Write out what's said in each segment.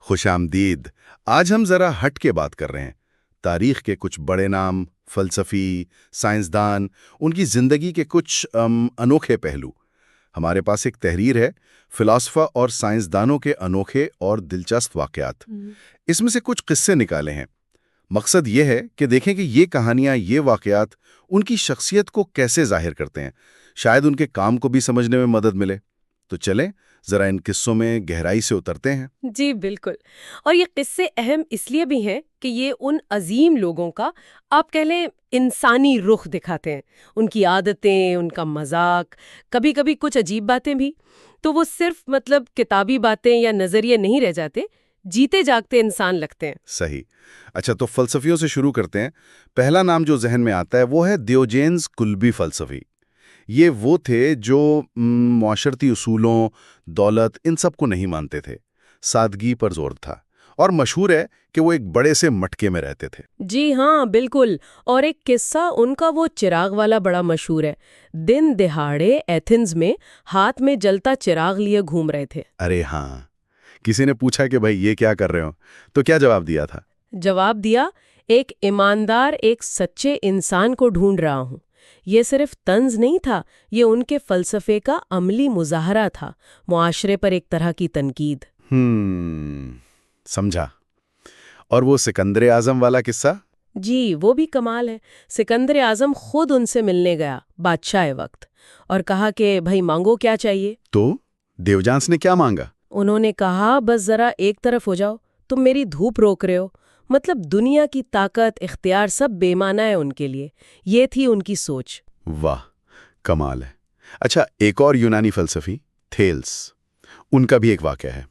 خوش آمدید۔ آج ہم ذرا ہٹ کے بات کر رہے ہیں۔ تاریخ کے کچھ بڑے نام، فلسفی، سائنسدان، ان کی زندگی کے کچھ انوکھے پہلو۔ ہمارے پاس ایک تحریر ہے، فلاسفہ اور سائنسدانوں کے انوکھے اور دلچسپ واقعات۔ اس میں سے کچھ قصے نکالے ہیں۔ مقصد یہ ہے کہ دیکھیں کہ یہ کہانیاں، یہ واقعات ان کی شخصیت کو کیسے ظاہر کرتے ہیں۔ شاید ان کے کام کو بھی سمجھنے میں مدد ملے۔ تو چلیں ذرا ان قصوں میں گہرائی سے اترتے ہیں۔ جی بالکل، اور یہ قصے اہم اس لیے بھی ہیں کہ یہ ان عظیم لوگوں کا آپ کہہ لیں انسانی رخ دکھاتے ہیں، ان کی عادتیں، ان کا مذاق، کبھی کبھی کچھ عجیب باتیں بھی۔ تو وہ صرف کتابی باتیں یا نظریے نہیں رہ جاتے، جیتے جاگتے انسان لگتے ہیں۔ صحیح۔ اچھا، تو فلسفیوں سے شروع کرتے ہیں۔ پہلا نام جو ذہن میں آتا ہے وہ ہے دیوجینز کلبی فلسفی۔ یہ وہ تھے جو معاشرتی اصولوں، دولت، ان سب کو نہیں مانتے تھے۔ سادگی پر زور تھا، اور مشہور ہے کہ وہ ایک بڑے سے مٹکے میں رہتے تھے۔ جی ہاں بالکل، اور ایک قصہ ان کا وہ چراغ والا بڑا مشہور ہے۔ دن دہاڑے ایتھنز میں ہاتھ میں جلتا چراغ لیے گھوم رہے تھے۔ ارے ہاں، کسی نے پوچھا کہ بھائی یہ کیا کر رہے ہو، تو کیا جواب دیا تھا؟ جواب دیا، ایک ایماندار، ایک سچے انسان کو ڈھونڈ رہا ہوں۔ یہ صرف طنز نہیں تھا، یہ ان کے فلسفے کا عملی مظاہرہ تھا، معاشرے پر ایک طرح کی تنقید۔ سمجھا۔ اور وہ سکندر اعظم والا قصہ؟ جی وہ بھی کمال ہے۔ سکندر اعظم خود ان سے ملنے گیا بادشاہ وقت، اور کہا کہ بھائی مانگو کیا چاہیے۔ تو دیوجانس نے کیا مانگا؟ انہوں نے کہا بس ذرا ایک طرف ہو جاؤ، تم میری دھوپ روک رہے ہو۔ دنیا کی طاقت، اختیار سب بے معنی ہے ان کے لیے۔ یہ تھی ان کی سوچ۔ واہ، کمال ہے۔ اچھا، ایک اور یونانی فلسفی تھیلس، ان کا بھی ایک واقعہ ہے۔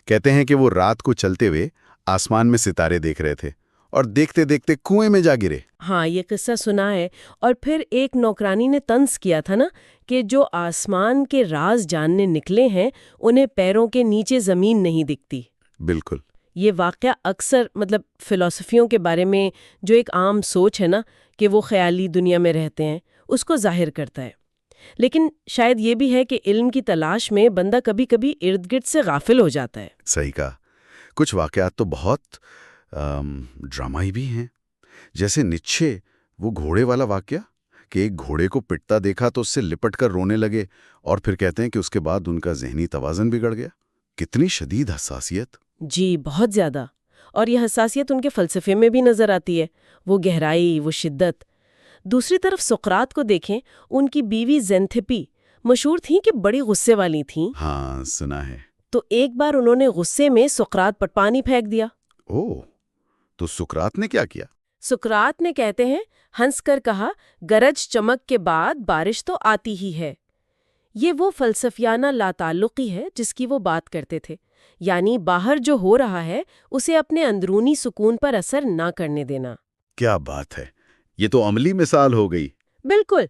کہتے ہیں کہ وہ رات کو چلتے ہوئے آسمان میں ستارے دیکھ رہے تھے، اور دیکھتے دیکھتے کنویں میں جا گرے۔ ہاں یہ قصہ سنا ہے۔ اور پھر ایک نوکرانی نے طنز کیا تھا نا کہ جو آسمان کے راز جاننے نکلے ہیں انہیں پیروں کے نیچے زمین نہیں دکھتی۔ بالکل۔ یہ واقعہ اکثر فلسفیوں کے بارے میں جو ایک عام سوچ ہے نا کہ وہ خیالی دنیا میں رہتے ہیں، اس کو ظاہر کرتا ہے۔ لیکن شاید یہ بھی ہے کہ علم کی تلاش میں بندہ کبھی کبھی ارد گرد سے غافل ہو جاتا ہے۔ صحیح کہا۔ کچھ واقعات تو بہت ڈرامائی بھی ہیں، جیسے نیچے وہ گھوڑے والا واقعہ کہ ایک گھوڑے کو پٹتا دیکھا تو اس سے لپٹ کر رونے لگے، اور پھر کہتے ہیں کہ اس کے بعد ان کا ذہنی توازن بگڑ گیا۔ کتنی شدید حساسیت! جی بہت زیادہ۔ اور یہ حساسیت ان کے فلسفے میں بھی نظر آتی ہے، وہ گہرائی، وہ شدت۔ دوسری طرف سقراط کو دیکھیں، ان کی بیوی زینتھپی مشہور تھیں کہ بڑی غصے والی تھیں۔ ہاں سنا ہے۔ تو ایک بار انہوں نے غصے میں سقراط پر پانی پھینک دیا۔ اوہ، تو سقراط نے کیا کیا؟ سقراط نے کہتے ہیں ہنس کر کہا، گرج چمک کے بعد بارش تو آتی ہی ہے۔ یہ وہ فلسفیانہ لاتعلقی ہے جس کی وہ بات کرتے تھے، یعنی باہر جو ہو رہا ہے اسے اپنے اندرونی سکون پر اثر نہ کرنے دینا۔ کیا بات ہے، یہ تو عملی مثال ہو گئی۔ بالکل،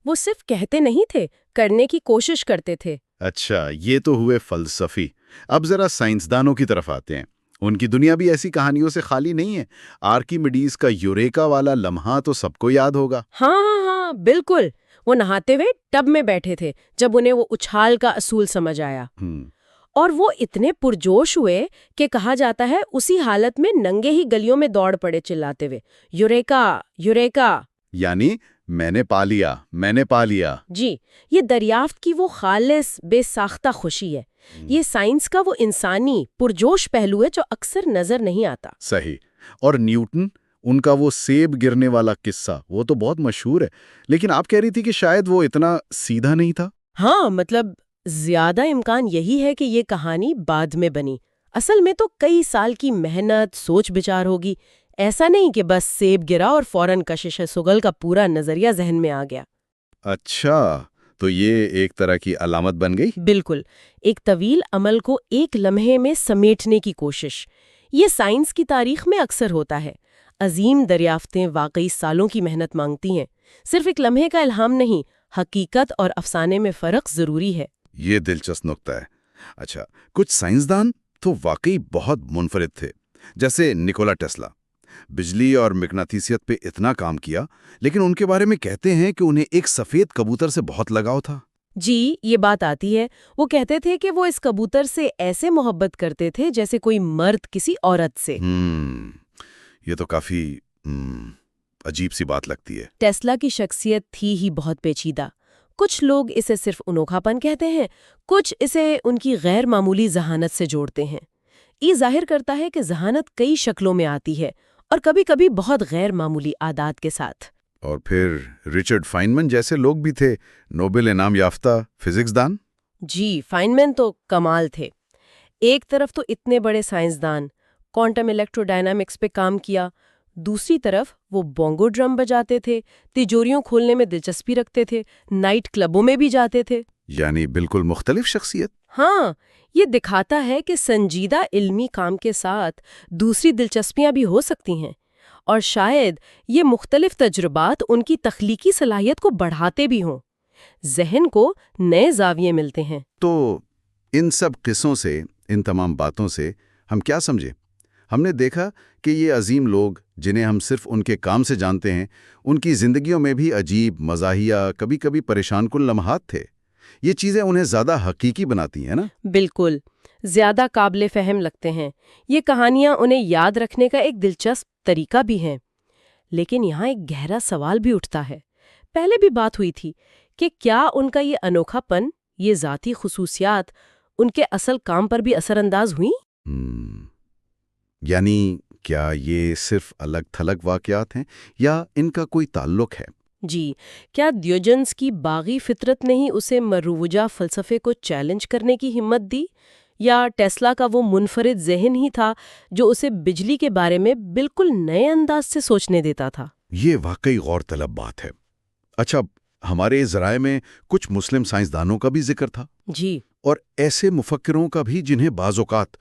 وہ صرف کہتے نہیں تھے، کرنے کی کوشش کرتے تھے۔ اچھا، یہ تو ہوئے فلسفی۔ اب ذرا سائنسدانوں کی طرف آتے ہیں۔ ان کی دنیا بھی ایسی کہانیوں سے خالی نہیں ہے۔ آرکیمیڈیز کا یوریکا والا لمحہ تو سب کو یاد ہوگا۔ ہاں ہاں ہاں بالکل، وہ نہاتے ہوئے ٹب میں بیٹھے تھے جب انہیں وہ اچھال کا اصول سمجھ آیا، اور وہ اتنے پرجوش ہوئے کہ کہا جاتا ہے اسی حالت میں ننگے ہی گلیوں میں دوڑ پڑے چلاتے ہوئے، یوریکا یوریکا، یعنی میں نے پا لیا، میں نے پا لیا۔ جی، یہ دریافت کی وہ خالص بے ساختہ خوشی ہے۔ یہ سائنس کا وہ انسانی پرجوش پہلو ہے جو اکثر نظر نہیں آتا۔ صحیح۔ اور نیوٹن، ان کا وہ سیب گرنے والا قصہ، وہ تو بہت مشہور ہے، لیکن آپ کہہ رہی تھی کہ شاید وہ اتنا سیدھا نہیں تھا۔ ہاں زیادہ امکان یہی ہے کہ یہ کہانی بعد میں بنی۔ اصل میں تو کئی سال کی محنت، سوچ بچار ہوگی۔ ایسا نہیں کہ بس سیب گرا اور فوراً کشش سگل کا پورا نظریہ ذہن میں آ گیا۔ اچھا، تو یہ ایک طرح کی علامت بن گئی؟ بالکل، ایک طویل عمل کو ایک لمحے میں سمیٹنے کی کوشش۔ یہ سائنس کی تاریخ میں اکثر ہوتا ہے۔ عظیم دریافتیں واقعی سالوں کی محنت مانگتی ہیں۔ صرف ایک لمحے کا الہام نہیں، حقیقت اور افسانے میں فرق ضروری ہے۔ یہ دلچسپ نکتہ ہے۔ اچھا، کچھ سائنسدان تو واقعی بہت منفرد تھے، جیسے نکولا ٹیسلا۔ بجلی اور مقناطیسیت پہ اتنا کام کیا، لیکن ان کے بارے میں کہتے ہیں کہ انہیں ایک سفید کبوتر سے بہت لگاؤ تھا۔ جی یہ بات آتی ہے. وہ کہتے تھے کہ وہ اس کبوتر سے ایسے محبت کرتے تھے جیسے کوئی مرد کسی عورت سے. یہ تو کافی عجیب سی بات لگتی ہے. ٹیسلا کی شخصیت تھی ہی بہت پیچیدہ. کچھ لوگ اسے صرف انوکھا پن کہتے ہیں، کچھ اسے ان کی غیر معمولی ذہانت سے جوڑتے ہیں. یہ ظاہر کرتا ہے کہ ذہانت کئی شکلوں میں آتی ہے اور کبھی کبھی بہت غیر معمولی عادات کے ساتھ. اور پھر رچرڈ فائنمن جیسے لوگ بھی تھے، نوبل انعام یافتہ فزکس دان. جی فائنمین تو کمال تھے. ایک طرف تو اتنے بڑے سائنسدان، کوانٹم الیکٹرو ڈائنامکس پہ کام کیا، دوسری طرف وہ بونگو ڈرم بجاتے تھے، تجوریوں کھولنے میں دلچسپی رکھتے تھے، نائٹ کلبوں میں بھی جاتے تھے. یعنی بالکل مختلف شخصیت. ہاں، یہ دکھاتا ہے کہ سنجیدہ علمی کام کے ساتھ دوسری دلچسپیاں بھی ہو سکتی ہیں، اور شاید یہ مختلف تجربات ان کی تخلیقی صلاحیت کو بڑھاتے بھی ہوں. ذہن کو نئے زاویے ملتے ہیں. تو ان سب قصوں سے، ان تمام باتوں سے ہم کیا سمجھے؟ ہم نے دیکھا کہ یہ عظیم لوگ جنہیں ہم صرف ان کے کام سے جانتے ہیں، ان کی زندگیوں میں بھی عجیب، مزاحیہ، کبھی کبھی پریشان کن لمحات تھے. یہ چیزیں انہیں زیادہ حقیقی بناتی ہیں نا؟ بالکل، زیادہ قابل فہم لگتے ہیں. یہ کہانیاں انہیں یاد رکھنے کا ایک دلچسپ طریقہ بھی ہیں. لیکن یہاں ایک گہرا سوال بھی اٹھتا ہے. پہلے بھی بات ہوئی تھی کہ کیا ان کا یہ انوکھا پن، یہ ذاتی خصوصیات ان کے اصل کام پر بھی اثر انداز ہوئیں؟ یعنی کیا یہ صرف الگ تھلگ واقعات ہیں یا ان کا کوئی تعلق ہے؟ جی، کیا دیوجنس کی باغی فطرت نے ہی اسے مروجہ فلسفے کو چیلنج کرنے کی ہمت دی، یا ٹیسلا کا وہ منفرد ذہن ہی تھا جو اسے بجلی کے بارے میں بالکل نئے انداز سے سوچنے دیتا تھا؟ یہ واقعی غور طلب بات ہے. اچھا، ہمارے ذرائع میں کچھ مسلم سائنسدانوں کا بھی ذکر تھا، جی، اور ایسے مفکروں کا بھی جنہیں بعض اوقات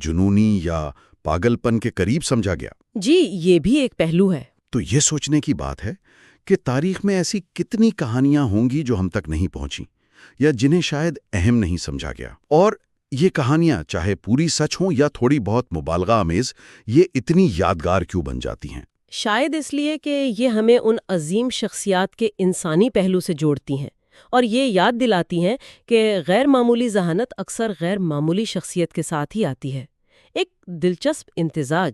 جنونی یا پاگل پن کے قریب سمجھا گیا. جی یہ بھی ایک پہلو ہے. تو یہ سوچنے کی بات ہے کہ تاریخ میں ایسی کتنی کہانیاں ہوں گی جو ہم تک نہیں پہنچیں یا جنہیں شاید اہم نہیں سمجھا گیا. اور یہ کہانیاں چاہے پوری سچ ہوں یا تھوڑی بہت مبالغہ آمیز، یہ اتنی یادگار کیوں بن جاتی ہیں؟ شاید اس لیے کہ یہ ہمیں ان عظیم شخصیات کے انسانی پہلو سے جوڑتی ہیں اور یہ یاد دلاتی ہیں کہ غیر معمولی ذہانت اکثر غیر معمولی شخصیت کے ساتھ ہی آتی ہے. ایک دلچسپ امتزاج.